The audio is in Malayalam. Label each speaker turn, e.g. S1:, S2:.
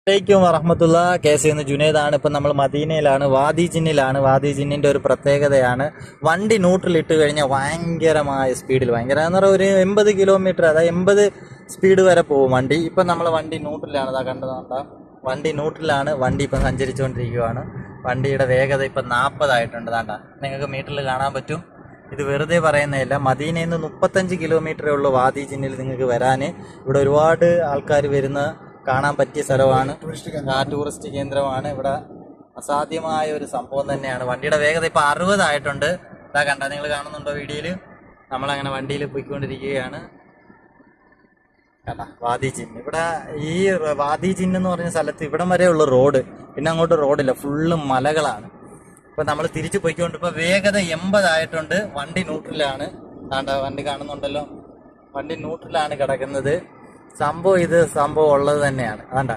S1: അലൈക്കും വറഹ്മത്തുള്ള. കേസ് എന്ന് ജുനേദാണ്. ഇപ്പം നമ്മൾ മദീനയിലാണ്, വാദി ജിന്നിലാണ്. വാദി ജിന്നിൻ്റെ ഒരു പ്രത്യേകതയാണ് വണ്ടി ന്യൂട്രലിട്ട് കഴിഞ്ഞാൽ ഭയങ്കരമായ സ്പീഡിൽ, ഭയങ്കര എന്ന് പറഞ്ഞാൽ ഒരു 80 കിലോമീറ്റർ, അതായത് 80 സ്പീഡ് വരെ പോകും വണ്ടി. ഇപ്പം നമ്മൾ വണ്ടി ന്യൂട്രലാണ്, അതാ കണ്ടതാണ്ട വണ്ടി ന്യൂട്രലാണ്. വണ്ടി ഇപ്പം സഞ്ചരിച്ചുകൊണ്ടിരിക്കുകയാണ്. വണ്ടിയുടെ വേഗത ഇപ്പം 40 ആയിട്ടുണ്ട്. താണ്ട നിങ്ങൾക്ക് മീറ്ററിൽ കാണാൻ പറ്റും. ഇത് വെറുതെ പറയുന്നതല്ല. മദീനയിൽ നിന്ന് 35 കിലോമീറ്ററേ ഉള്ളൂ വാദി ജിന്നിൽ നിങ്ങൾക്ക് വരാൻ. ഇവിടെ ഒരുപാട് ആൾക്കാർ വരുന്ന കാണാൻ പറ്റിയ സ്ഥലമാണ്, ടൂറിസ്റ്റ് കേന്ദ്രമാണ്. ഇവിടെ അസാധ്യമായ ഒരു സംഭവം തന്നെയാണ്. വണ്ടിയുടെ വേഗത ഇപ്പം 60 ആയിട്ടുണ്ട്. ഇതാ കണ്ട, നിങ്ങൾ കാണുന്നുണ്ടോ വീഡിയോയിൽ? നമ്മളങ്ങനെ വണ്ടിയിൽ പോയിക്കൊണ്ടിരിക്കുകയാണ്. കണ്ട വാദി ജിന്ന്. ഇവിടെ ഈ വാദി ജിന്ന് എന്ന് പറഞ്ഞ സ്ഥലത്ത് ഇവിടം വരെ ഉള്ള റോഡ്, പിന്നെ അങ്ങോട്ട് റോഡില്ല, ഫുള്ള് മലകളാണ്. ഇപ്പം നമ്മൾ തിരിച്ചു പോയിക്കൊണ്ട് ഇപ്പം വേഗത 80 ആയിട്ടുണ്ട്. വണ്ടി ന്യൂട്രലാണ്. താണ്ട വണ്ടി കാണുന്നുണ്ടല്ലോ, വണ്ടി ന്യൂട്രലാണ് കിടക്കുന്നത്. സംഭവം ഉള്ളത് തന്നെയാണ്. അതാണ്ട